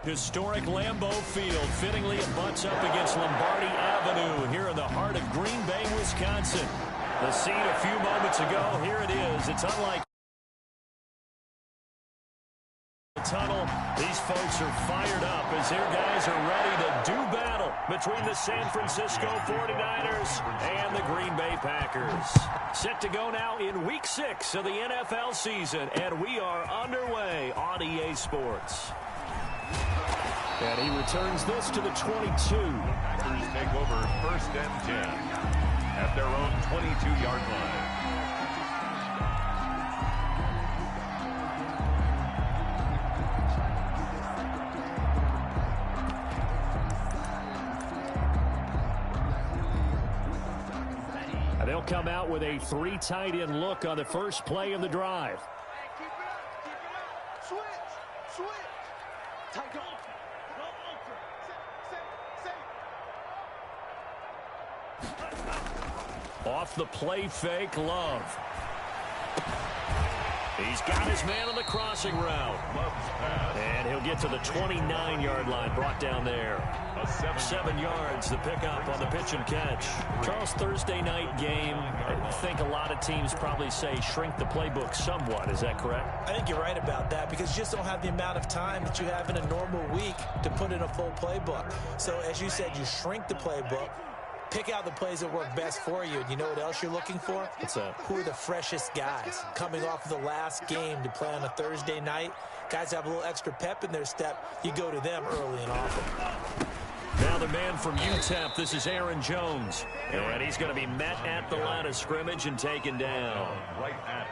Historic Lambeau Field fittingly butts up against Lombardi Avenue here in the heart of Green Bay, Wisconsin. The scene a few moments ago, here it is. It's unlike the tunnel. These folks are fired up as their guys are ready to do battle between the San Francisco 49ers and the Green Bay Packers. Set to go now in Week 6 of the NFL season, and we are underway on EA Sports. And he returns this to the 22. Packers take over 1st and 10 at their own 22-yard line. They'll come out with a 3 tight end look on the first play of the drive. Off the play fake, Love. He's got his man on the crossing route. And he'll get to the 29-yard line, brought down there. 7 yards, the pickup on the pitch and catch. Charles, Thursday night game, I think a lot of teams probably say shrink the playbook somewhat. Is that correct? I think you're right about that because you just don't have the amount of time that you have in a normal week to put in a full playbook. So, as you said, you shrink the playbook. Pick out the plays that work best for you. And you know what else you're looking for? What's that? Who are the freshest guys coming off of the last game to play on a Thursday night? Guys have a little extra pep in their step. You go to them early and often. Now the man from UTEP, this is Aaron Jones. And he's going to be met at the line of scrimmage and taken down.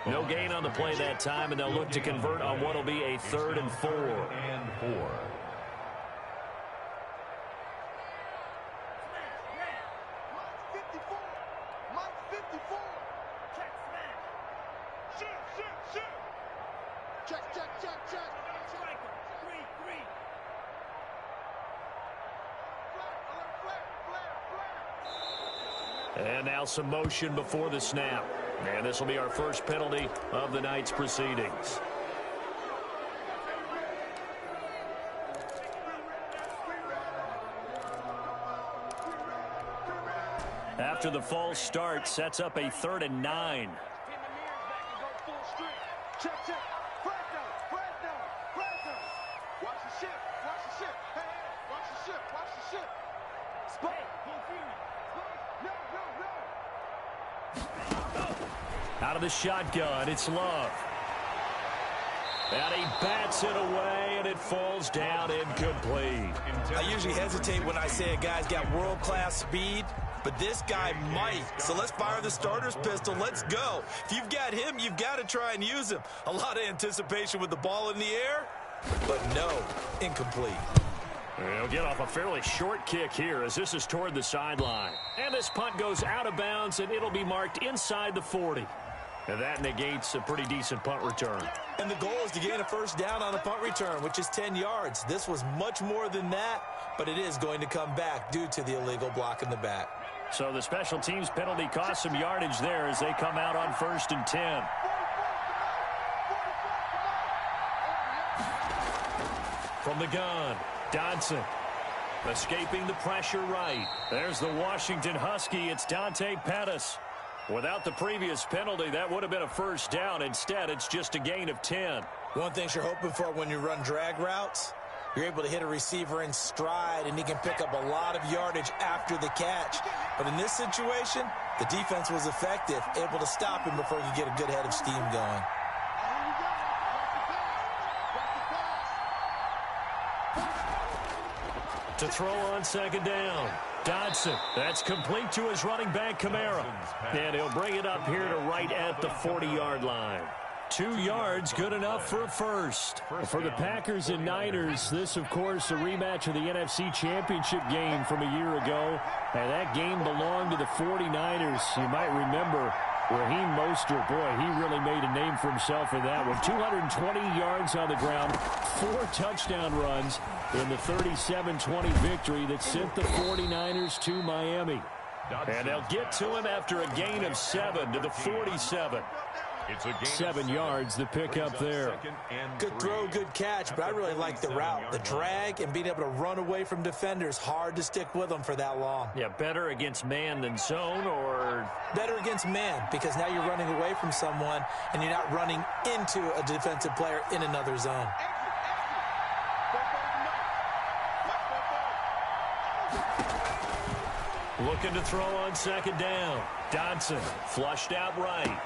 No gain on the play that time, and they'll look to convert on what will be a 3rd and 4. And now some motion before the snap. And this will be our first penalty of the night's proceedings. After the false start, sets up a 3rd and 9. Out of the shotgun, it's Love. And he bats it away, and it falls down incomplete. I usually hesitate when I say a guy's got world-class speed, but this guy might. So let's fire the starter's pistol. Let's go. If you've got him, you've got to try and use him. A lot of anticipation with the ball in the air, but no, incomplete. He'll get off a fairly short kick here as this is toward the sideline. And this punt goes out of bounds, and it'll be marked inside the 40. And that negates a pretty decent punt return. And the goal is to gain a 1st down on a punt return, which is 10 yards. This was much more than that, but it is going to come back due to the illegal block in the back. So the special teams penalty cost some yardage there as they come out on 1st and 10. From the gun, Dodson. Escaping the pressure right. There's the Washington Husky. It's Dante Pettis. Without the previous penalty, that would have been a 1st down. Instead, it's just a gain of 10. One thing you're hoping for when you run drag routes, you're able to hit a receiver in stride, and he can pick up a lot of yardage after the catch. But in this situation, the defense was effective, able to stop him before he could get a good head of steam going. To throw on 2nd down. Dodson, that's complete to his running back, Kamara. And he'll bring it up here to right at the 40-yard line. 2 yards, good enough for a 1st. For the Packers and Niners, this, of course, a rematch of the NFC Championship game from a year ago. And that game belonged to the 49ers. You might remember Raheem Mostert, boy, he really made a name for himself in that one. 220 yards on the ground, 4 touchdown runs in the 37-20 victory that sent the 49ers to Miami. And they'll get to him after a gain of 7 to the 47. It's a gain 7 yards the pick up there. Good throw, good catch, but I really like the route. The drag and being able to run away from defenders, hard to stick with them for that long. Yeah, better against man than zone, or? Better against man, because now you're running away from someone and you're not running into a defensive player in another zone. Looking to throw on second down. Dodson flushed out right.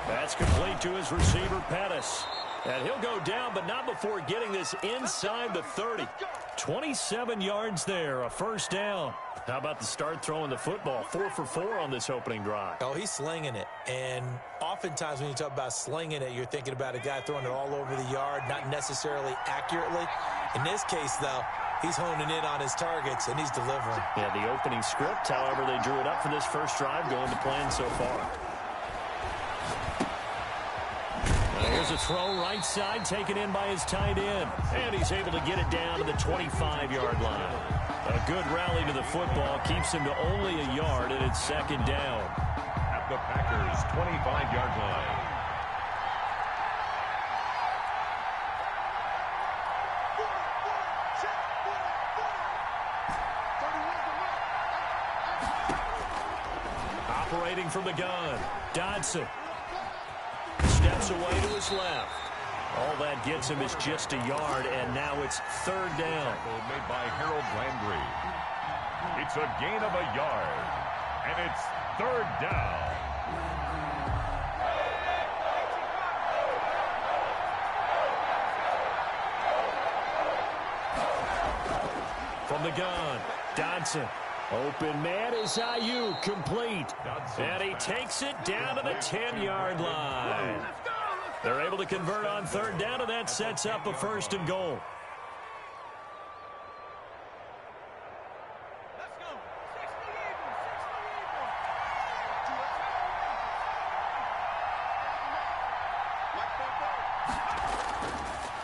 That's complete to his receiver, Pettis. And he'll go down, but not before getting this inside the 30. 27 yards there, a first down. How about the start throwing the football? 4 for 4 on this opening drive. Oh, he's slinging it. And oftentimes when you talk about slinging it, you're thinking about a guy throwing it all over the yard, not necessarily accurately. In this case, though, he's honing in on his targets, and he's delivering. Yeah, the opening script, however, they drew it up for this first drive, going to plan so far. Here's a throw right side, taken in by his tight end. And he's able to get it down to the 25-yard line. A good rally to the football keeps him to only a yard, and it's second down. At the Packers' 25-yard line. Operating from the gun, Dodson. Steps away to his left. All that gets him is just a yard, and now it's third down. Made by Harold Landry. It's a gain of a yard, and it's third down. From the gun, Dodson. Open man is Ayuk, complete. And he takes it down to the 10-yard line. They're able to convert on third down, and that sets up a first and goal.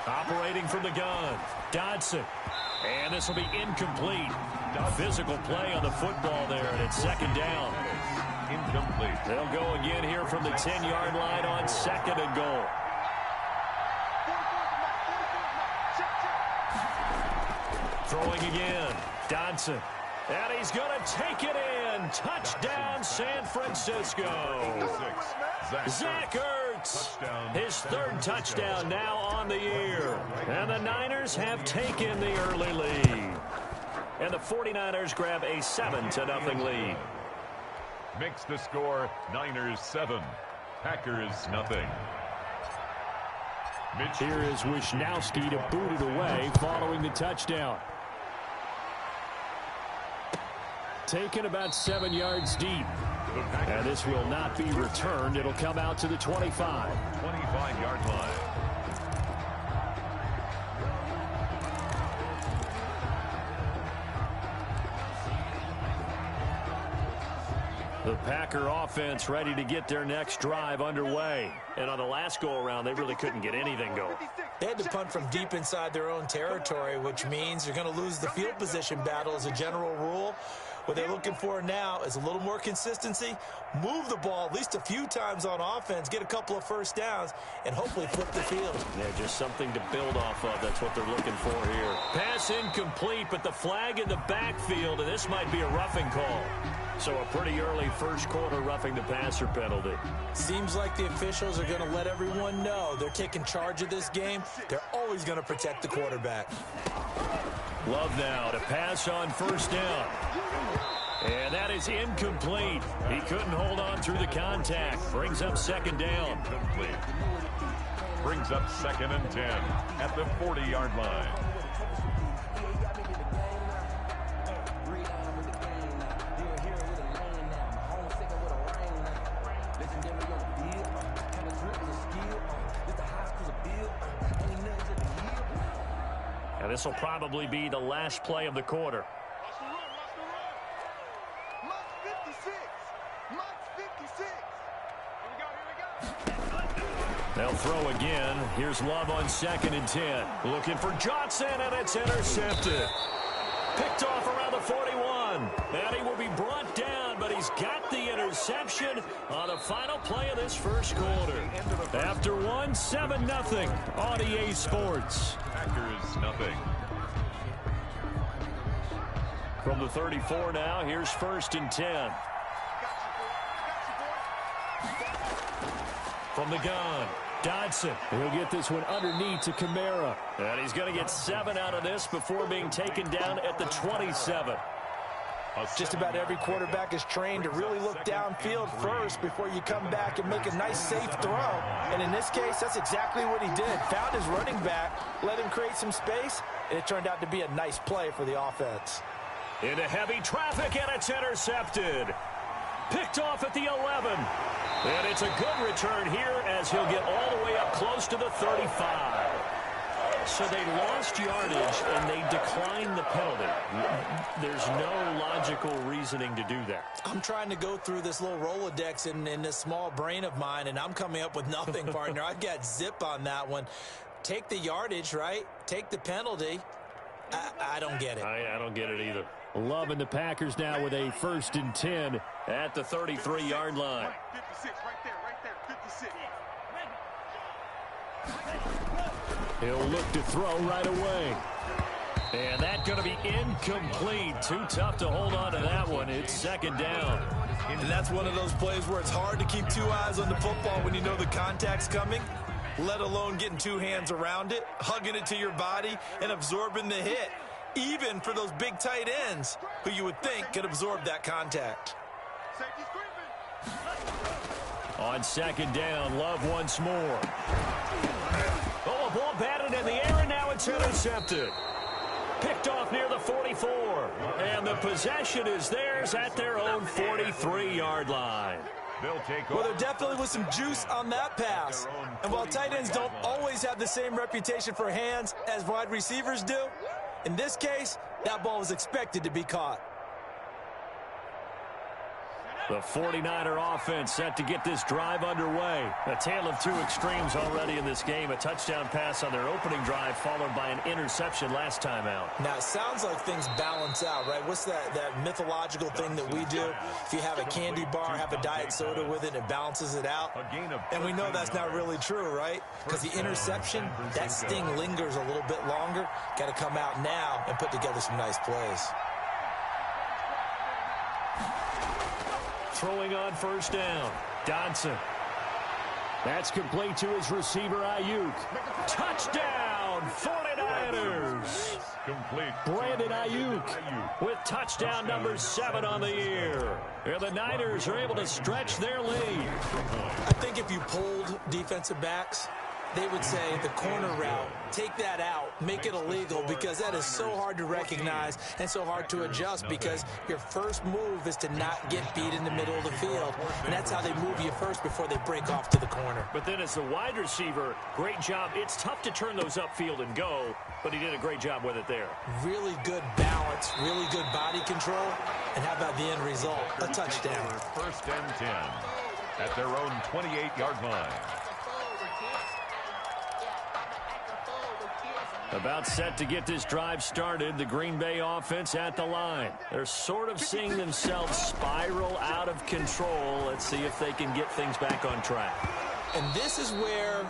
Operating from the gun, Dodson. And this will be incomplete. Physical play on the football there, and it's second down. Incomplete. They'll go again here from the 10-yard line on second and goal. Throwing again, Dodson. And he's going to take it in. Touchdown, San Francisco. Zach Ertz, his third touchdown now on the year. And the Niners have taken the early lead. And the 49ers grab a 7-0 lead. Makes the score Niners 7, Packers nothing. Here is Wisnowski to boot it away following the touchdown. Taken about 7 yards deep. And this will not be returned. It'll come out to the 25. 25-yard line. The Packer offense ready to get their next drive underway. And on the last go-around, they really couldn't get anything going. They had to punt from deep inside their own territory, which means you're going to lose the field position battle as a general rule. What they're looking for now is a little more consistency, move the ball at least a few times on offense, get a couple of first downs, and hopefully flip the field. Yeah, just something to build off of. That's what they're looking for here. Pass incomplete, but the flag in the backfield, and this might be a roughing call. So a pretty early first quarter roughing the passer penalty. Seems like the officials are going to let everyone know they're taking charge of this game. They're always going to protect the quarterback. Love now to pass on first down. And that is incomplete. He couldn't hold on through the contact. Brings up second down. Complete. Brings up 2nd and 10 at the 40-yard line. And this will probably be the last play of the quarter. They'll throw again. Here's Love on 2nd and 10. Looking for Johnson, and it's intercepted. Picked off around the 41. And he will be brought down, but he's got the interception. interception on the final play of this first quarter. After one, 7-0 on EA Sports. Packers nothing. From the 34 now, here's 1st and 10. From the gun, Dodson. He'll get this one underneath to Kamara. And he's going to get 7 out of this before being taken down at the 27. Just about every quarterback is trained to really look downfield first before you come back and make a nice, safe throw. And in this case, that's exactly what he did. Found his running back, let him create some space, and it turned out to be a nice play for the offense. Into heavy traffic, and it's intercepted. Picked off at the 11. And it's a good return here as he'll get all the way up close to the 35. So they lost yardage, and they declined the penalty. There's no logical reasoning to do that. I'm trying to go through this little Rolodex in this small brain of mine, and I'm coming up with nothing, partner. I've got zip on that one. Take the yardage, right? Take the penalty. I don't get it. I don't get it either. Loving the Packers now with a 1st and 10 at the 33-yard line. 56, right there, 56. He'll look to throw right away. And that's going to be incomplete. Too tough to hold on to that one. It's 2nd down. And that's one of those plays where it's hard to keep 2 eyes on the football when you know the contact's coming, let alone getting 2 hands around it, hugging it to your body, and absorbing the hit, even for those big tight ends who you would think could absorb that contact. On 2nd down, Love once more. Oh, a ball batted in the air, and now it's intercepted. Picked off near the 44. And the possession is theirs at their own 43-yard line. Well, there definitely was some juice on that pass. And while tight ends don't always have the same reputation for hands as wide receivers do, in this case, that ball was expected to be caught. The 49er offense set to get this drive underway. A tale of 2 extremes already in this game. A touchdown pass on their opening drive followed by an interception last time out. Now, it sounds like things balance out, right? What's that mythological thing that we do? If you have a candy bar, have a diet soda with it, it balances it out. And we know that's not really true, right? Because the interception, that sting lingers a little bit longer. Got to come out now and put together some nice plays. Throwing on 1st down, Dodson. That's complete to his receiver, Ayuk. Touchdown, 49ers. Complete. Brandon Ayuk with touchdown number 7 on the year. And the Niners are able to stretch their lead. I think if you polled defensive backs, they would say the corner route, take that out, make it illegal, because that is so hard to recognize and so hard to adjust, because your first move is to not get beat in the middle of the field. And that's how they move you first before they break off to the corner. But then as the wide receiver, great job. It's tough to turn those upfield and go, but he did a great job with it there. Really good balance, really good body control. And how about the end result? A touchdown. 1st and 10 at their own 28-yard line. About set to get this drive started, the Green Bay offense at the line. They're sort of seeing themselves spiral out of control. Let's see if they can get things back on track. And this is where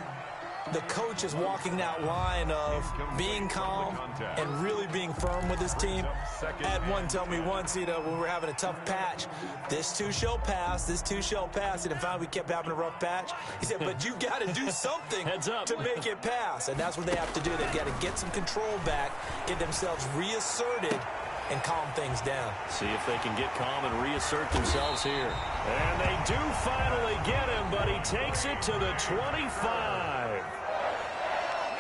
the coach is walking that line of being calm and really being firm with his team. I had one tell me once, when we're having a tough patch, this too shall pass, this too shall pass. And finally we kept having a rough patch. He said, but you got to do something to make it pass. And that's what they have to do. They've got to get some control back, get themselves reasserted, and calm things down. See if they can get calm and reassert themselves here. And they do finally get him, but he takes it to the 25.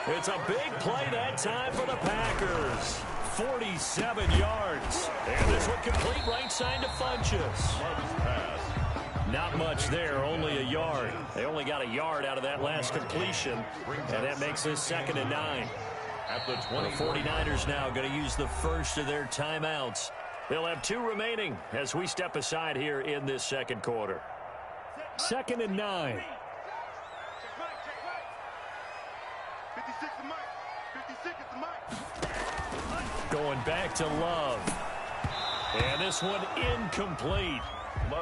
It's a big play that time for the Packers. 47 yards. And this one complete right side to Funchess. Not much there, only a yard. They only got a yard out of that last completion, and that makes this 2nd and 9. At the 20. The 49ers now going to use the first of their timeouts. They'll have 2 remaining as we step aside here in this second quarter. 2nd and 9. 56 the mic. 56 is the mic. Going back to Love. And this one incomplete.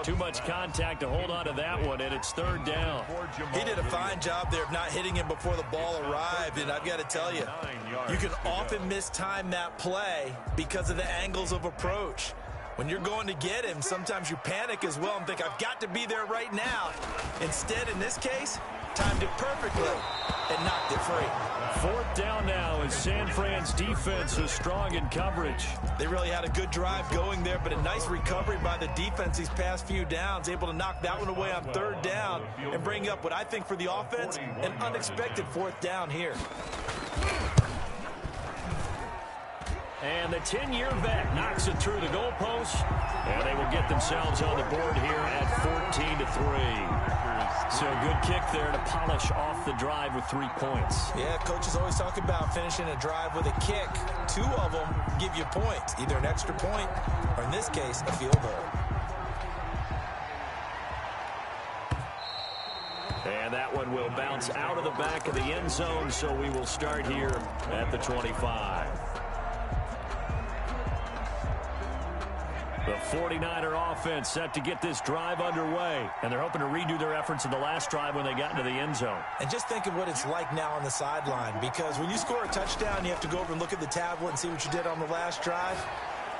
Too much contact to hold on to that one, and it's third down. He did a fine job there of not hitting him before the ball arrived, and I've got to tell you, you can often mistime that play because of the angles of approach. When you're going to get him, sometimes you panic as well and think, I've got to be there right now. Instead, in this case, timed it perfectly and knocked it free. Fourth down now as San Fran's defense is strong in coverage. They really had a good drive going there, but a nice recovery by the defense these past few downs, able to knock that one away on third down and bring up what I think for the offense, an unexpected fourth down here. And the 10-year vet knocks it through the goalpost, and they will get themselves on the board here at 14-3. So good kick there to polish off the drive with 3 points. Yeah, coaches always talk about finishing a drive with a kick. 2 of them give you points, either an extra point or, in this case, a field goal. And that one will bounce out of the back of the end zone, so we will start here at the 25. The 49er offense set to get this drive underway, and they're hoping to redo their efforts in the last drive when they got into the end zone. And just think of what it's like now on the sideline, because when you score a touchdown, you have to go over and look at the tablet and see what you did on the last drive.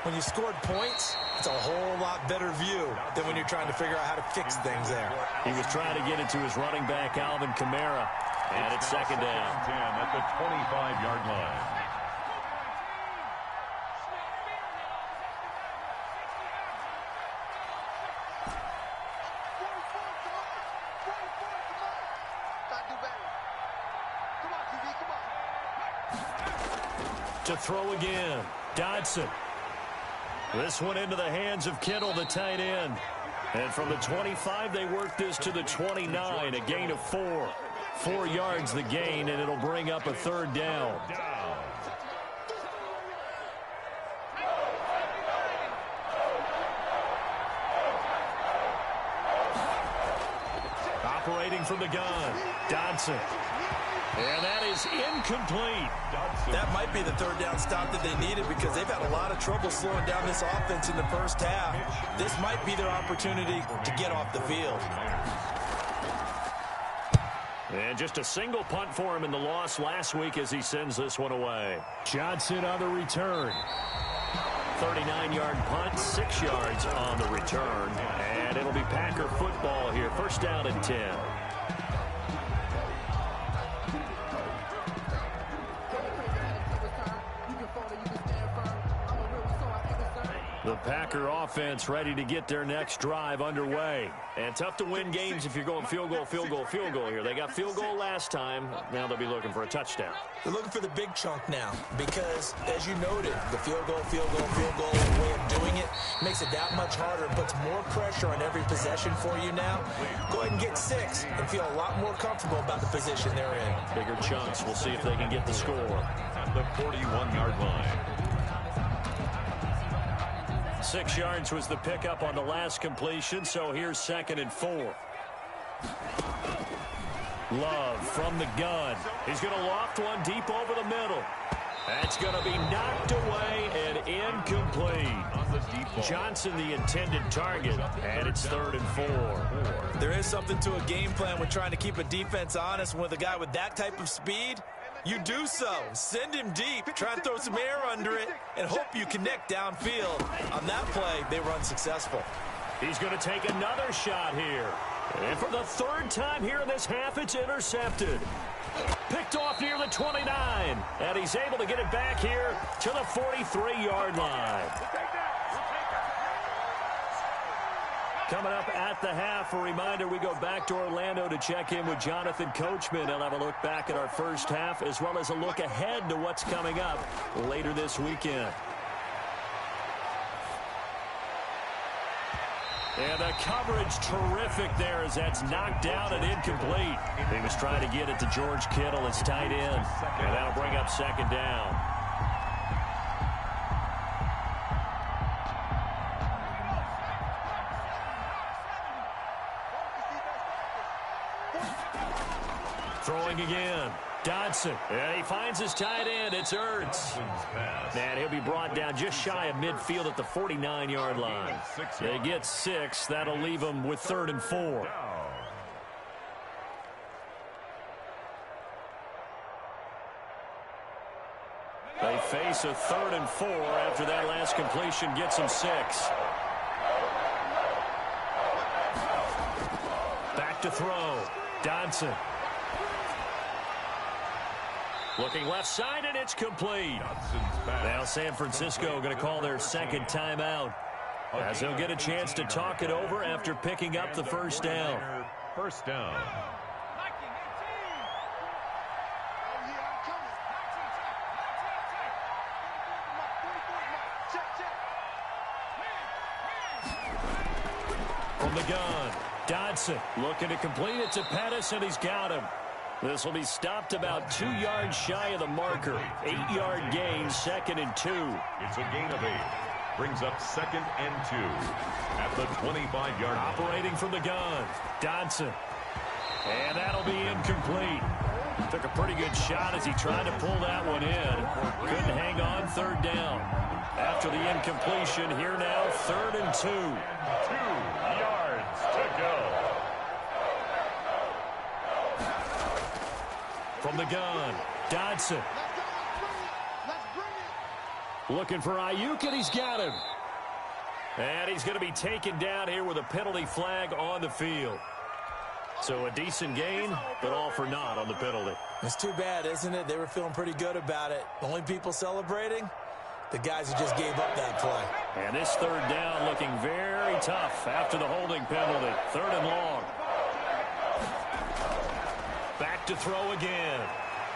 When you scored points, it's a whole lot better view than when you're trying to figure out how to fix things there. He was trying to get it to his running back, Alvin Kamara, and it's second down. 10 at the 25-yard line. To throw again, Dodson. This one into the hands of Kittle, the tight end. And from the 25, they work this to the 29, a gain of 4. 4 yards the gain, and it'll bring up a third down. Operating from the gun, Dodson. And that is incomplete. That might be the third down stop that they needed, because they've had a lot of trouble slowing down this offense in the first half. This might be their opportunity to get off the field. And just a single punt for him in the loss last week as he sends this one away. Johnson on the return. 39-yard punt, 6 yards on the return. And it'll be Packer football here. First down and 10. The Packer offense ready to get their next drive underway. And tough to win games if you're going field goal, field goal, field goal here. They got field goal last time. Now they'll be looking for a touchdown. They're looking for the big chunk now, because, as you noted, the field goal way of doing it makes it that much harder and puts more pressure on every possession for you now. Go ahead and get 6 and feel a lot more comfortable about the position they're in. Bigger chunks. We'll see if they can get the score. At the 41-yard line. 6 yards was the pickup on the last completion, so here's 2nd and 4. Love from the gun. He's going to loft one deep over the middle. That's going to be knocked away and incomplete. Johnson, the intended target, and it's 3rd and 4. There is something to a game plan with trying to keep a defense honest. With a guy with that type of speed, you do so. Send him deep, try and throw some air under it, and hope you connect downfield. On that play, they were unsuccessful. He's going to take another shot here. And for the 3rd time here in this half, it's intercepted. Picked off near the 29. And he's able to get it back here to the 43-yard line. Coming up at the half, a reminder, we go back to Orlando to check in with Jonathan Coachman. He'll have a look back at our first half, as well as a look ahead to what's coming up later this weekend. And the coverage terrific there as that's knocked down and incomplete. He was trying to get it to George Kittle, his tight end. And that'll bring up 2nd down. Throwing again. Dodson, and he finds his tight end. It's Ertz. And he'll be brought down just shy of midfield at the 49-yard line. They get 6. That'll leave them with 3rd and 4. They face a 3rd and 4 after that last completion gets them 6. Back to throw. Dodson. Looking left side, and it's complete. Now San Francisco going to call their second timeout, as they'll get a chance to talk it over after picking up the first down. First down. From the gun, Dodson looking to complete it to Pettis, and he's got him. This will be stopped about 2 yards shy of the marker. 8-yard gain, 2nd and 2. It's a gain of 8. Brings up 2nd and 2 at the 25-yard line. Operating from the gun, Dodson. And that'll be incomplete. Took a pretty good shot as he tried to pull that one in. Couldn't hang on, 3rd down. After the incompletion, here now, 3rd and 2. 2 yards to go. From the gun, Dodson. Looking for Ayuk, and he's got him. And he's going to be taken down here with a penalty flag on the field. So a decent gain, but all for naught on the penalty. It's too bad, isn't it? They were feeling pretty good about it. The only people celebrating, the guys who just gave up that play. And this 3rd down looking very tough after the holding penalty. 3rd and long. Back to throw again.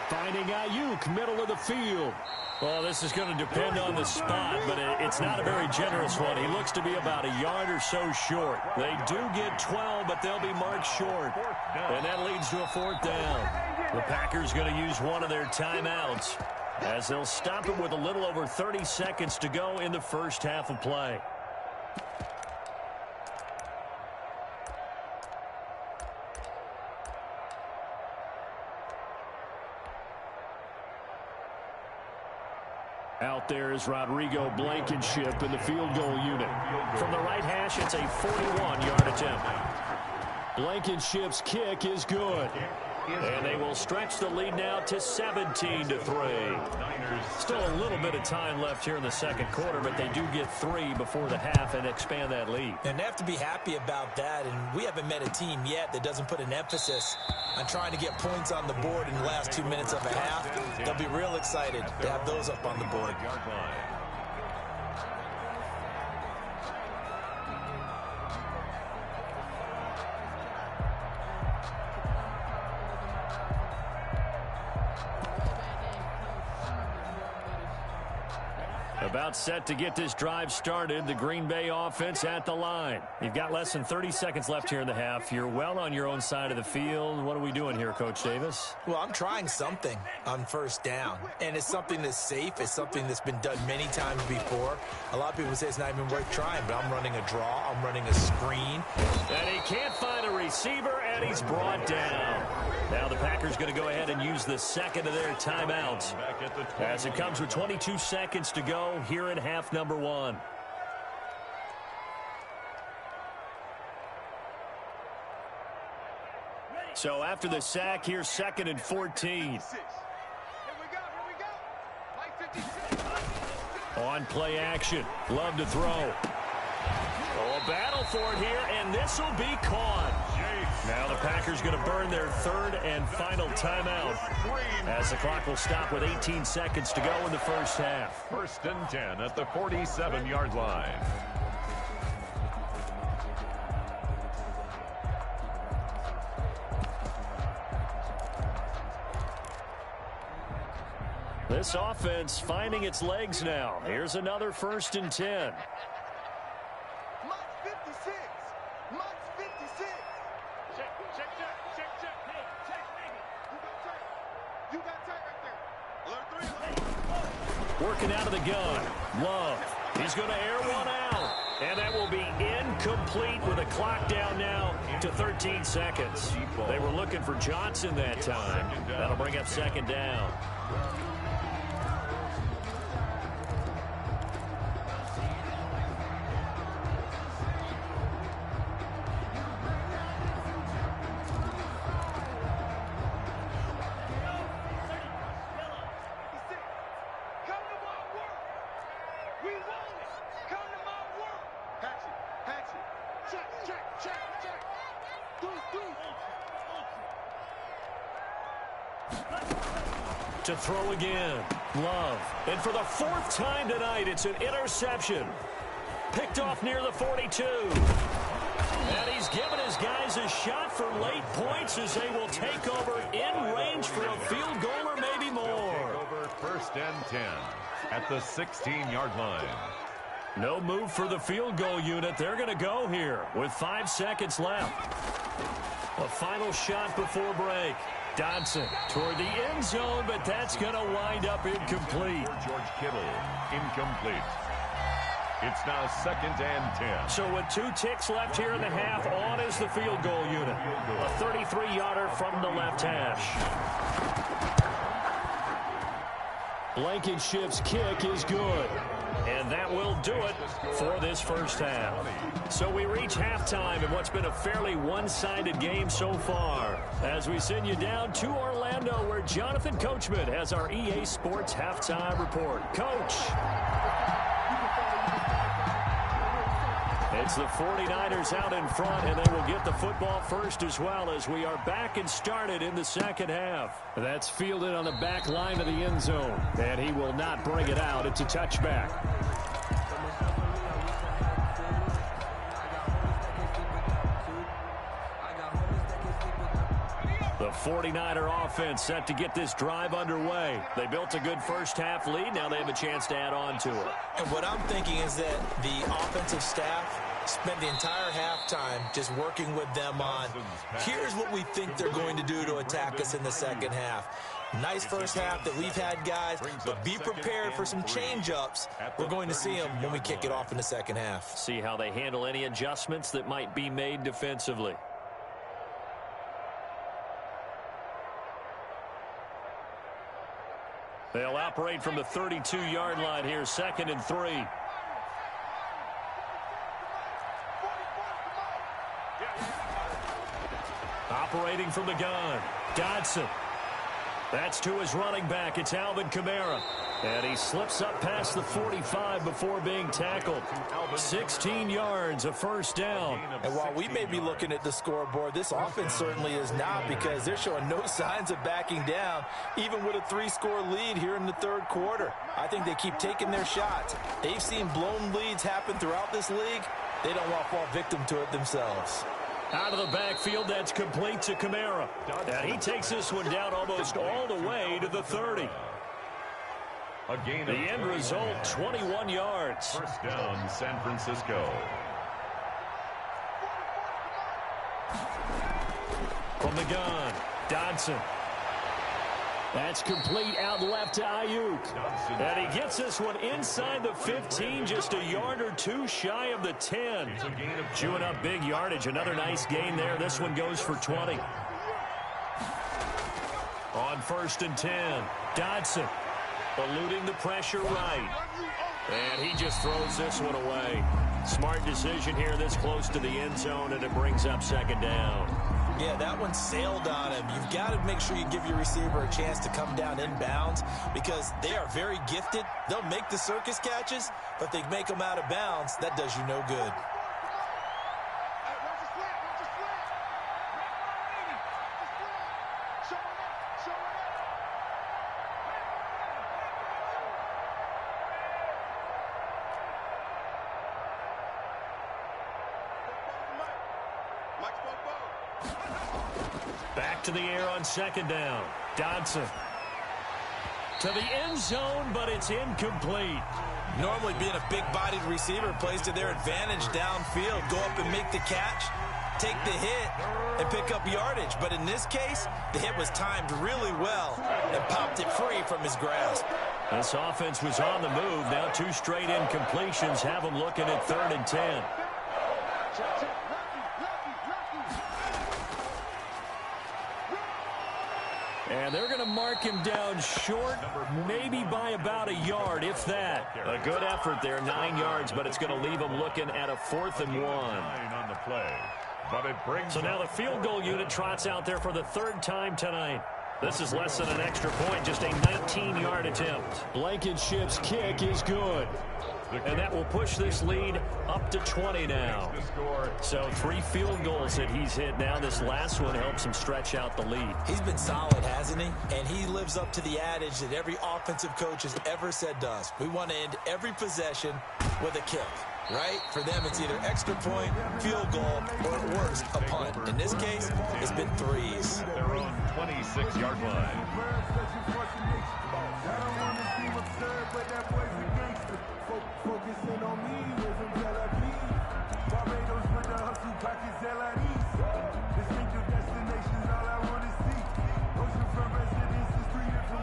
Finding Ayuk, middle of the field. Well, this is going to depend on the spot, but it's not a very generous one. He looks to be about a yard or so short. They do get 12, but they'll be marked short. And that leads to a 4th down. The Packers going to use one of their timeouts, as they'll stop it with a little over 30 seconds to go in the first half of play. Out there is Rodrigo Blankenship in the field goal unit. From the right hash, it's a 41-yard attempt. Blankenship's kick is good. And they will stretch the lead now to 17-3. Still a little bit of time left here in the second quarter, but they do get 3 before the half and expand that lead. And they have to be happy about that, and we haven't met a team yet that doesn't put an emphasis on trying to get points on the board in the last 2 minutes of a half. They'll be real excited to have those up on the board. About set to get this drive started. The Green Bay offense at the line. You've got less than 30 seconds left here in the half. You're well on your own side of the field. What are we doing here, Coach Davis? Well, I'm trying something on 1st down, and it's something that's safe. It's something that's been done many times before. A lot of people say it's not even worth trying, but I'm running a draw. I'm running a screen. And he can't find a receiver, and he's brought down. Now the Packers going to go ahead and use the second of their timeouts, as it comes with 22 seconds to go here in half number 1. So after the sack, here's 2nd and 14. On play action. Love to throw. Oh, a battle for it here, and this will be caught. Now the Packers going to burn their 3rd and final timeout, as the clock will stop with 18 seconds to go in the first half. 1st and 10 at the 47-yard line. This offense finding its legs now. Here's another 1st and 10. Working out of the gun. Love. He's going to air one out. And that will be incomplete with a clock down now to 13 seconds. They were looking for Johnson that time. That'll bring up second down. To throw again. Love. And for the fourth time tonight, it's an interception. Picked off near the 42. And he's given his guys a shot for late points as they will take over in range for a field goal or maybe more. Over first and 10 at the 16-yard line. No move for the field goal unit. They're going to go here with 5 seconds left. A final shot before break. Dodson toward the end zone, but that's going to wind up incomplete. George Kittle, incomplete. It's now second and 10. So with 2 ticks left here in the half, on is the field goal unit. A 33-yarder from the left hash. Blankenship's kick is good. And that will do it for this first half. So we reach halftime in what's been a fairly one-sided game so far. As we send you down to Orlando, where Jonathan Coachman has our EA Sports Halftime Report. Coach. It's the 49ers out in front, and they will get the football first as well as we are back and started in the second half. That's fielded on the back line of the end zone, and he will not bring it out. It's a touchback. The 49er offense set to get this drive underway. They built a good first half lead. Now they have a chance to add on to it. And what I'm thinking is that the offensive staff spent the entire halftime just working with them on, here's what we think they're going to do to attack us in the second half. Nice first half that we've had, guys, but be prepared for some change-ups. We're going to see them when we kick it off in the second half. See how they handle any adjustments that might be made defensively. They'll operate from the 32-yard line here, second and 3. Operating from the gun, Dodson. That's to his running back. It's Alvin Kamara. And he slips up past the 45 before being tackled. 16 yards, a first down. And while we may be looking at the scoreboard, this offense certainly is not, because they're showing no signs of backing down, even with a 3-score lead here in the third quarter. I think they keep taking their shots. They've seen blown leads happen throughout this league. They don't want to fall victim to it themselves. Out of the backfield, that's complete to Kamara. And he takes this one down almost all the way to the 30. The end result, 21 yards. First down, San Francisco. From the gun, Dodson. That's complete out left to Ayuk. And he gets this one inside the 15, just a yard or two shy of the 10. Chewing up big yardage. Another nice gain there. This one goes for 20. On first and 10, Dodson eluding the pressure right. And he just throws this one away. Smart decision here this close to the end zone, and it brings up second down. Yeah, that one sailed on him. You've got to make sure you give your receiver a chance to come down inbounds, because they are very gifted. They'll make the circus catches, but if they make them out of bounds, that does you no good. Back to the air on second down. Dodson. To the end zone, but it's incomplete. Normally being a big-bodied receiver plays to their advantage downfield. Go up and make the catch, take the hit, and pick up yardage. But in this case, the hit was timed really well and popped it free from his grasp. This offense was on the move. Now 2 straight incompletions have them looking at 3rd and 10. And they're going to mark him down short, maybe by about a yard, if that. A good effort there, 9 yards, but it's going to leave them looking at a 4th and 1. On the play, but it brings so now the field goal unit trots out there for the 3rd time tonight. This is less than an extra point, just a 19-yard attempt. Blankenship's kick is good. And that will push this lead up to 20 now. So 3 field goals that he's hit now. This last one helps him stretch out the lead. He's been solid, hasn't he? And he lives up to the adage that every offensive coach has ever said to us. We want to end every possession with a kick, right? For them, it's either extra point, field goal, or at worst, a punt. In this case, it's been 3s. At their own 26-yard line.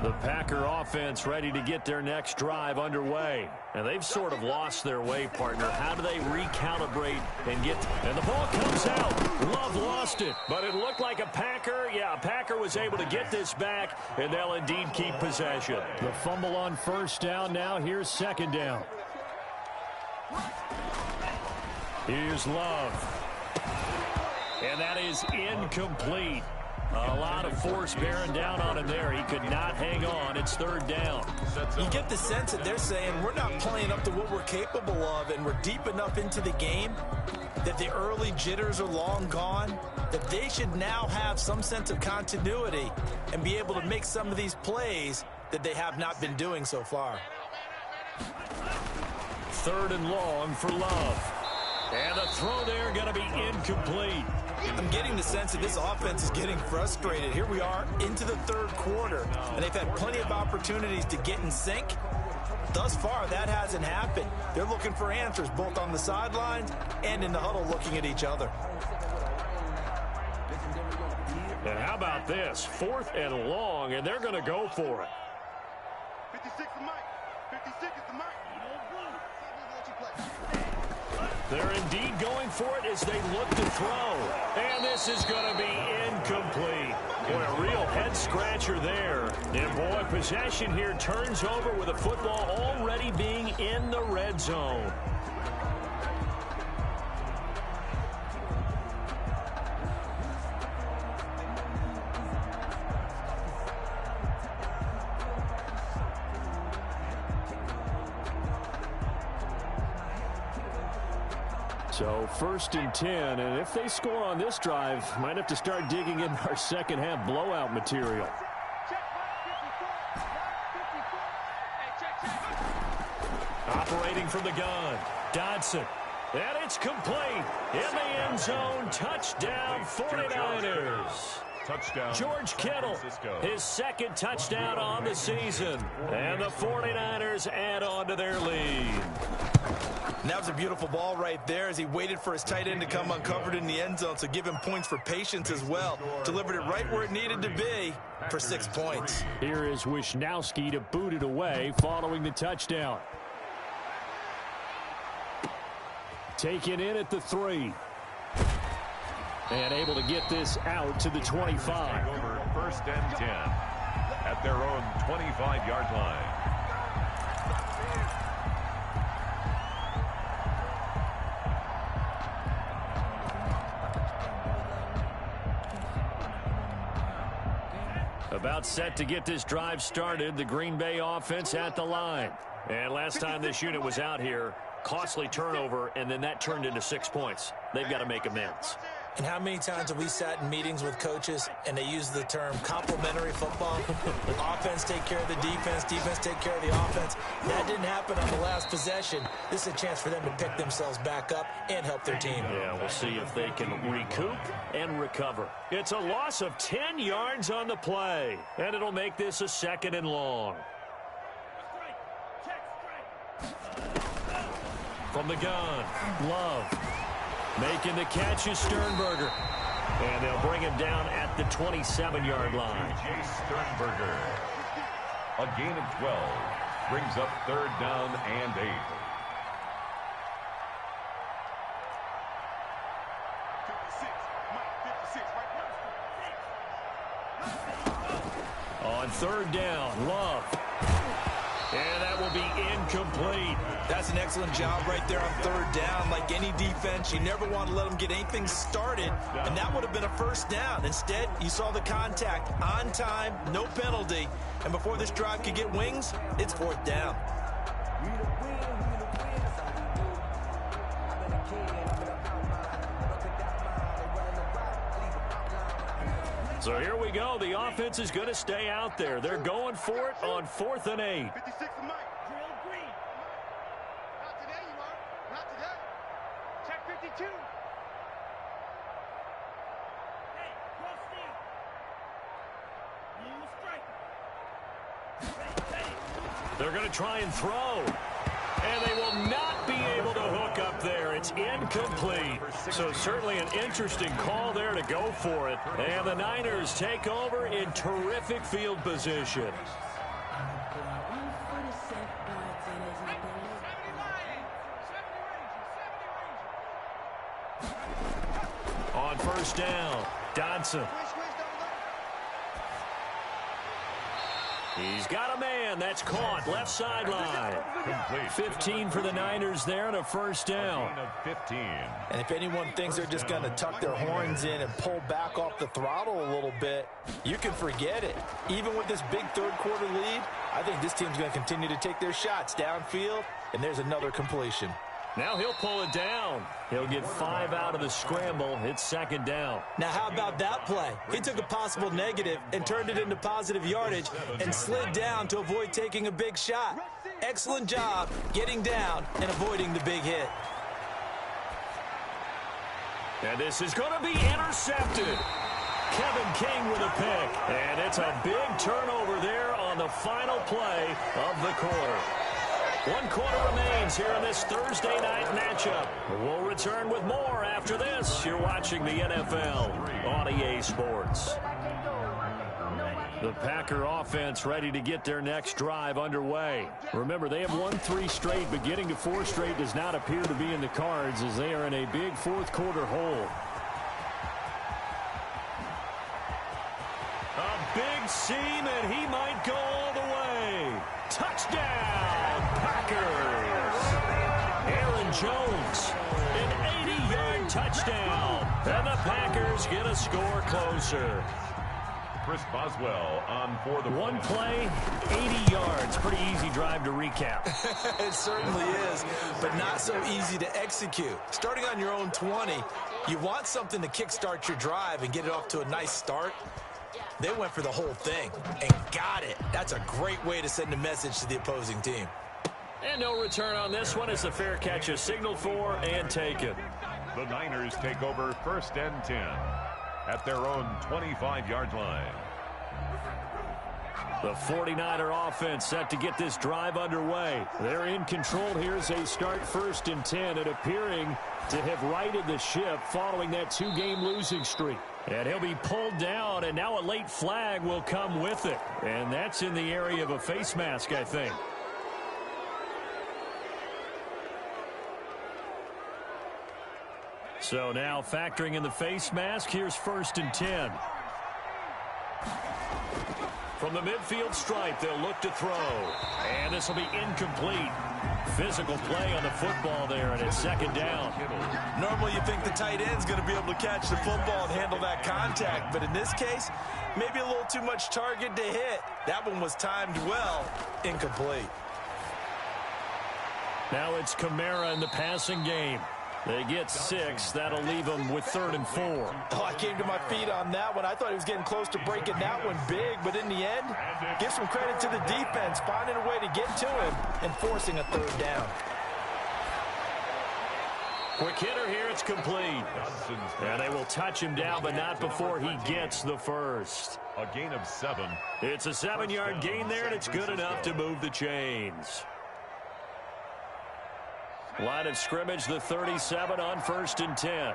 The Packer offense ready to get their next drive underway. And they've sort of lost their way, partner. How do they recalibrate and get... And the ball comes out. Love lost it. But it looked like a Packer. Yeah, a Packer was able to get this back, and they'll indeed keep possession. The fumble on 1st down now. Here's 2nd down. Here's Love. And that is incomplete. A lot of force bearing down on him there. He could not hang on. It's 3rd down. You get the sense that they're saying we're not playing up to what we're capable of, and we're deep enough into the game that the early jitters are long gone, that they should now have some sense of continuity and be able to make some of these plays that they have not been doing so far. 3rd and long for Love. And the throw there going to be incomplete. I'm getting the sense that this offense is getting frustrated. Here we are into the 3rd quarter, and they've had plenty of opportunities to get in sync. Thus far, that hasn't happened. They're looking for answers both on the sidelines and in the huddle looking at each other. And how about this? 4th and long, and they're going to go for it. 56 is Mike. 56 is the Mike. They're indeed going for it as they look to throw. And this is going to be incomplete. Boy, a real head-scratcher there. And, boy, possession here turns over with a football already being in the red zone. So 1st and 10, and if they score on this drive, might have to start digging in our second half blowout material. Operating from the gun, Dodson. And it's complete. In the end zone, touchdown 49ers. Touchdown. George Kittle, his 2nd touchdown on the season. And the 49ers add on to their lead. And that was a beautiful ball right there as he waited for his tight end to come uncovered in the end zone, so give him points for patience as well. Delivered it right where it needed to be for 6 points. Here is Wisnowski to boot it away following the touchdown. Taken in at the 3. And able to get this out to the 25. Over 1st and 10 at their own 25-yard line. About set to get this drive started, the Green Bay offense at the line. And last time this unit was out here, costly turnover, and then that turned into 6 points. They've got to make amends. And how many times have we sat in meetings with coaches and they use the term complementary football? Offense take care of the defense, defense take care of the offense. That didn't happen on the last possession. This is a chance for them to pick themselves back up and help their team. Yeah, we'll see if they can recoup and recover. It's a loss of 10 yards on the play, and it'll make this a 2nd and long. From the gun, Love. Making the catch is Sternberger. And they'll bring him down at the 27-yard line. Sternberger. A gain of 12. brings up 3rd down and 8. 56, Mike, 56, right now. On 3rd down, Love. And that will be incomplete. That's an excellent job right there on 3rd down. Like any defense, you never want to let them get anything started, and that would have been a 1st down. Instead, you saw the contact on time, no penalty, and before this drive could get wings, it's 4th down. So here we go. The offense is going to stay out there. They're going for it on 4th and 8. 56 Mike. Drill green. Not today, you are. Not today. Check 52. Hey, cross field. You strike. They're going to try and throw. And they will not be able to hook up there. It's incomplete. So certainly an interesting call there to go for it. And the Niners take over in terrific field position. On 1st down, Dodson. He's got a man. That's caught. Left sideline. Complete. 15 for the Niners there and a 1st down. Gain of 15. And if anyone thinks they're just going to tuck their horns in and pull back off the throttle a little bit, you can forget it. Even with this big 3rd quarter lead, I think this team's going to continue to take their shots downfield, and there's another completion. Now he'll pull it down. He'll get 5 out of the scramble. It's 2nd down. Now, how about that play? He took a possible negative and turned it into positive yardage and slid down to avoid taking a big shot. Excellent job getting down and avoiding the big hit. And this is going to be intercepted. Kevin King with a pick. And it's a big turnover there on the final play of the quarter. 1 quarter remains here in this Thursday night matchup. We'll return with more after this. You're watching the NFL on EA Sports. The Packer offense ready to get their next drive underway. Remember, they have won 3 straight, but getting to 4 straight does not appear to be in the cards as they are in a big 4th quarter hole. A big seam, and he might go all the way. Touchdown, Packers! Aaron Jones, an 80-yard touchdown. And the Packers get a score closer. Chris Boswell on for the 1 play, 80 yards. Pretty easy drive to recap. It certainly is, but not so easy to execute. Starting on your own 20, you want something to kickstart your drive and get it off to a nice start. They went for the whole thing and got it. That's a great way to send a message to the opposing team. And no return on this one as the fair catch is signaled for and taken. The Niners take over 1st and 10 at their own 25-yard line. The 49er offense set to get this drive underway. They're in control here as they start 1st and 10 and appearing to have righted the ship following that 2-game losing streak. And he'll be pulled down, and now a late flag will come with it. And that's in the area of a face mask, I think. So now factoring in the face mask, here's 1st and 10. From the midfield stripe, they'll look to throw. And this will be incomplete. Physical play on the football there, and it's 2nd down. Normally you think the tight end's going to be able to catch the football and handle that contact, but in this case, maybe a little too much target to hit. That one was timed well, incomplete. Now it's Kamara in the passing game. They get 6. That'll leave them with 3rd and 4. Oh, I came to my feet on that one. I thought he was getting close to breaking that one big, but in the end, give some credit to the defense, finding a way to get to him and forcing a 3rd down. Quick hitter here, it's complete. And they will touch him down, but not before he gets the first. A gain of 7. It's a 7-yard gain there, and it's good enough to move the chains. Line of scrimmage, the 37 on 1st and 10.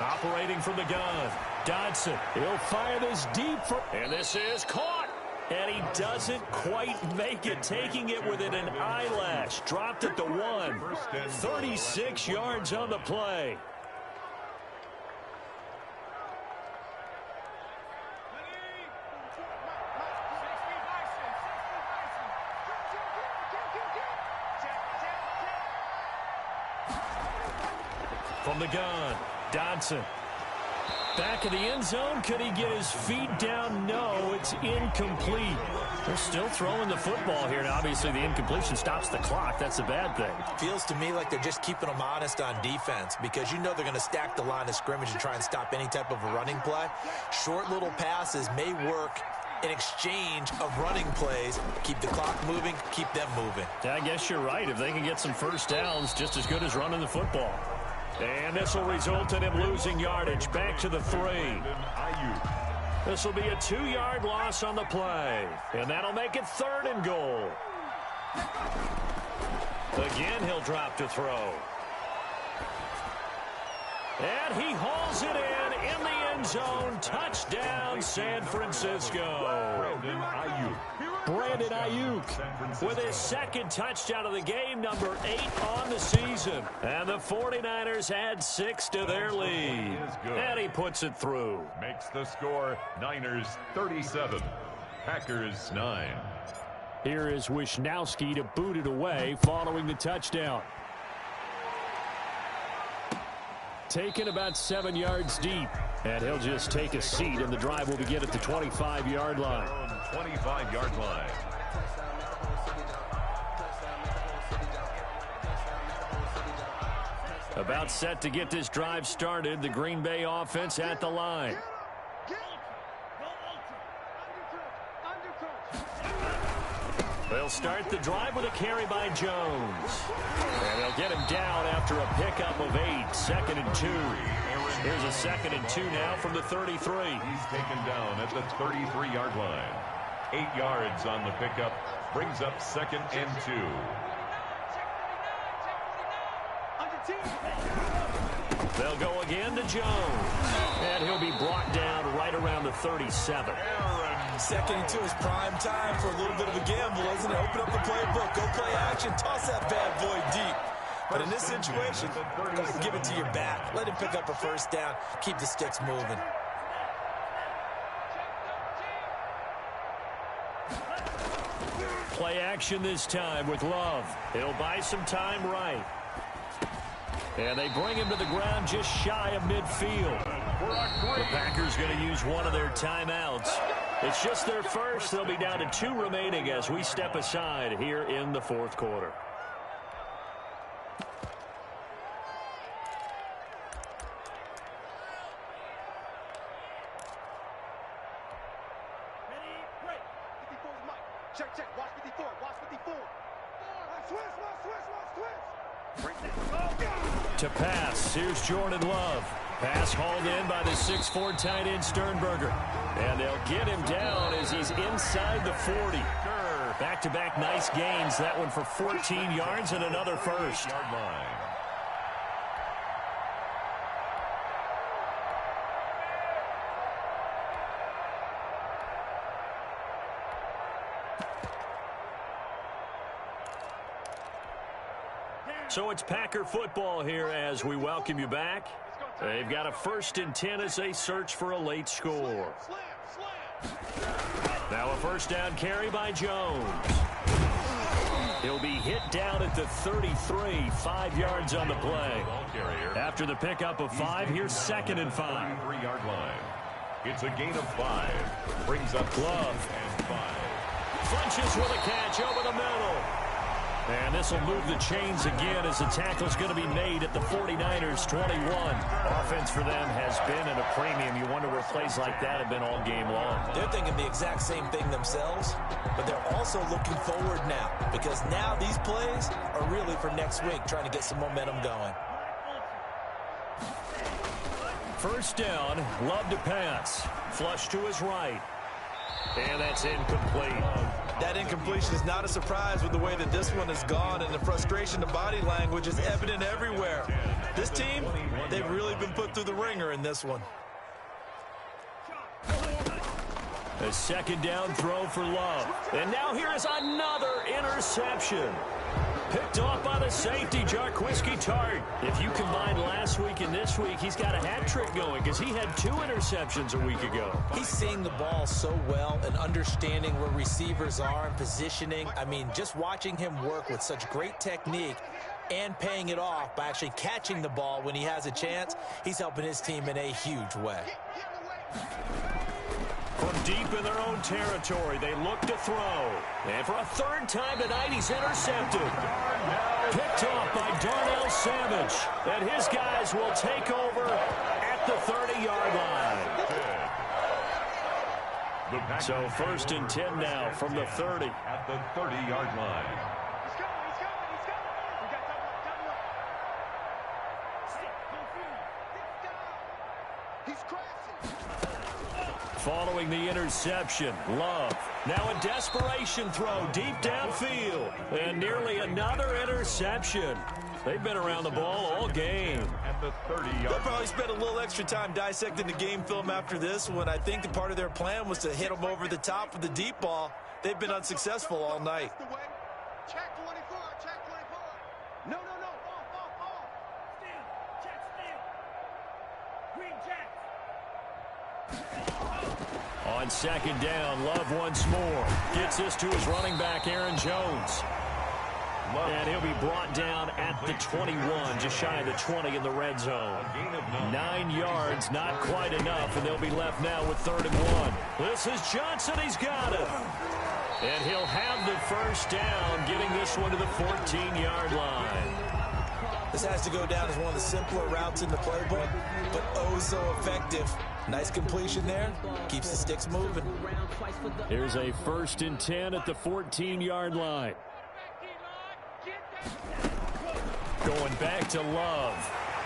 Operating from the gun, Dodson. He'll fire this deep, and this is caught. And he doesn't quite make it, taking it within an eyelash. Dropped it to 1. 36 yards on the play. From the gun, Dodson. Back of the end zone. Could he get his feet down? No, it's incomplete. They're still throwing the football here. Now, obviously, the incompletion stops the clock. That's a bad thing. Feels to me like they're just keeping them honest on defense because you know they're going to stack the line of scrimmage and try and stop any type of a running play. Short little passes may work in exchange of running plays. Keep the clock moving, keep them moving. Yeah, I guess you're right. If they can get some first downs, just as good as running the football. And this will result in him losing yardage. Back to the 3. This will be a 2-yard loss on the play. And that'll make it 3rd and goal. Again, he'll drop to throw. And he hauls it in the end zone. Touchdown, San Francisco. Brandon Ayuk with his 2nd touchdown of the game, number 8 on the season. And the 49ers add 6 to their lead. And he puts it through. Makes the score Niners 37, Packers 9. Here is Wishnowski to boot it away following the touchdown. Taken about 7 yards deep. And he'll just take a seat, and the drive will begin at the 25-yard line. 25-yard line. About set to get this drive started. The Green Bay offense at the line. They'll start the drive with a carry by Jones. And they'll get him down after a pickup of 8. 2nd and 2. Here's a 2nd and 2 now from the 33. He's taken down at the 33-yard line. 8 yards on the pickup. Brings up 2nd and 2. They'll go again to Jones. And he'll be brought down right around the 37. 2nd and 2 is prime time for a little bit of a gamble, isn't it? Open up the playbook, go play action, toss that bad boy deep. But in this situation, go ahead and give it to your back. Let him pick up a first down. Keep the sticks moving. Play action this time with Love. He'll buy some time right. And they bring him to the ground just shy of midfield. The Packers going to use one of their timeouts. It's just their first. They'll be down to 2 remaining as we step aside here in the 4th quarter. Check. Watch 54. Watch 54. Switch. To pass, here's Jordan Love. Pass hauled in by the 6'4" tight end Sternberger. And they'll get him down as he's inside the 40. Back-to-back nice gains. That one for 14 yards and another first. So it's Packer football here as we welcome you back. They've got a 1st and 10 as they search for a late score. Now a first down carry by Jones. He'll be hit down at the 33, 5 yards on the play. After the pickup of 5, here's 2nd and 5. 3-yard line. It's a gain of 5. Brings up Love. And 5. Funches with a catch over the middle. And this will move the chains again as the tackle's going to be made at the 49ers 21. Offense for them has been at a premium. You wonder where plays like that have been all game long. They're thinking the exact same thing themselves, but they're also looking forward now because now these plays are really for next week, trying to get some momentum going. First down, Love to pass. Flush to his right. And that's incomplete. That incompletion is not a surprise with the way that this one has gone, and the frustration, the body language is evident everywhere. This team, they've really been put through the ringer in this one. A second down throw for Love. And now here is another interception. Picked off by the safety, Jarquiski Tart. If you combine last week and this week, he's got a hat trick going because he had 2 interceptions a week ago. He's seeing the ball so well and understanding where receivers are and positioning. I mean, just watching him work with such great technique and paying it off by actually catching the ball when he has a chance, he's helping his team in a huge way. From deep in their own territory, they look to throw. And for a third time tonight, he's intercepted. Picked off by Darnell Savage. And his guys will take over at the 30-yard line. So first and 10 now from the 30. At the 30-yard line. He's coming. We got time. He's crashing. Following the interception, Love. Now a desperation throw deep downfield. And nearly another interception. They've been around the ball all game. At the 30-yard They'll probably spend a little extra time dissecting the game film after this one. I think that part of their plan was to hit them over the top with the deep ball. They've been unsuccessful all night. Check 24. No. Fall. Still. Green check. On second down, Love once more. Gets this to his running back, Aaron Jones. And he'll be brought down at the 21, just shy of the 20 in the red zone. 9 yards, not quite enough, and they'll be left now with 3rd and 1. This is Johnson. He's got it. And he'll have the first down, getting this one to the 14-yard line. This has to go down as one of the simpler routes in the playbook, but oh so effective. Nice completion there. Keeps the sticks moving. Here's a 1st and 10 at the 14-yard line. Going back to Love.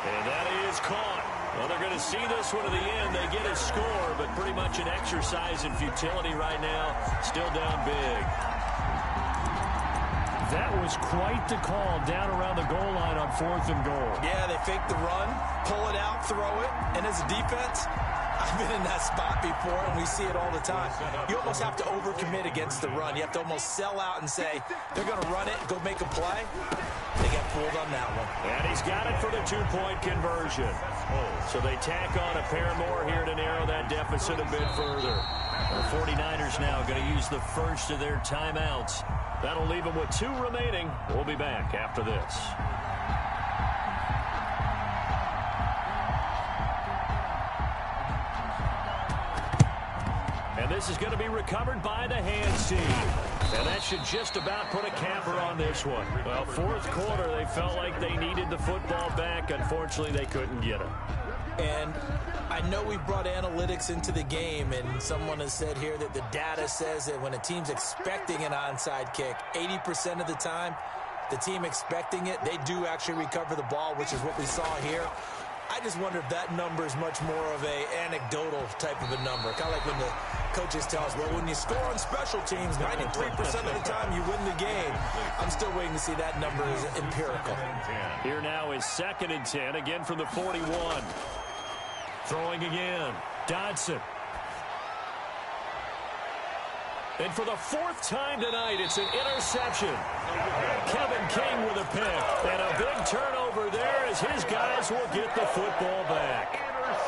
And that is caught. Well, they're going to see this one to the end. They get a score, but pretty much an exercise in futility right now. Still down big. That was quite the call down around the goal line on 4th and goal. Yeah, they fake the run, pull it out, throw it, and as a defense, I've been in that spot before, and we see it all the time. You almost have to overcommit against the run. You have to almost sell out and say, they're going to run it, go make a play. They got pulled on that one. And he's got it for the 2-point conversion. So they tack on a pair more here to narrow that deficit a bit further. The 49ers now going to use the first of their timeouts. That'll leave them with 2 remaining. We'll be back after this. And this is going to be recovered by the hands team. And that should just about put a capper on this one. Well, 4th quarter, they felt like they needed the football back. Unfortunately, they couldn't get it. And I know we brought analytics into the game, and someone has said here that the data says that when a team's expecting an onside kick, 80% of the time, the team expecting it, they do actually recover the ball, which is what we saw here. I just wonder if that number is much more of a anecdotal type of a number. Kind of like when the coaches tell us, well, when you score on special teams, 93% of the time you win the game. I'm still waiting to see that number is empirical. Here now is 2nd and 10, again from the 41. Throwing again. Dodson. And for the 4th time tonight, it's an interception. Kevin King with a pick. And a big turnover there as his guys will get the football back.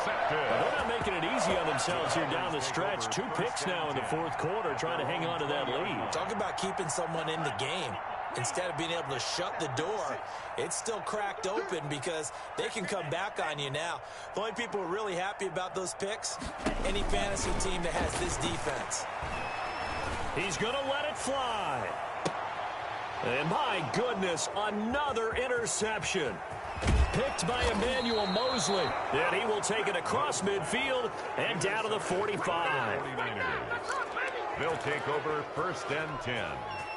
Now, they're not making it easy on themselves here down the stretch. 2 picks now in the 4th quarter trying to hang on to that lead. Talk about keeping someone in the game. Instead of being able to shut the door, it's still cracked open because they can come back on you now. The only people who are really happy about those picks, any fantasy team that has this defense. He's going to let it fly. And my goodness, another interception. Picked by Emmanuel Mosley. And he will take it across midfield and down to the 45. They'll take over 1st and 10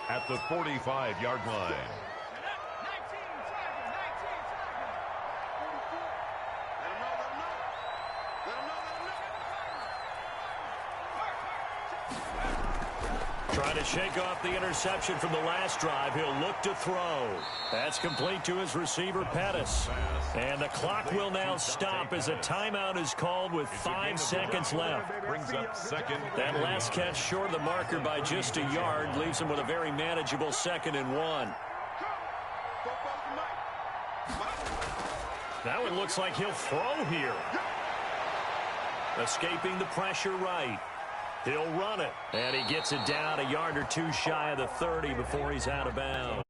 at the 45-yard line. Trying to shake off the interception from the last drive. He'll look to throw. That's complete to his receiver, Pettis. And the clock will now stop as a timeout is called with 5 seconds left. Brings up second. That last catch short of the marker by just a yard leaves him with a very manageable 2nd and 1. That one looks like he'll throw here. Escaping the pressure right. He'll run it. And he gets it down a yard or two shy of the 30 before he's out of bounds.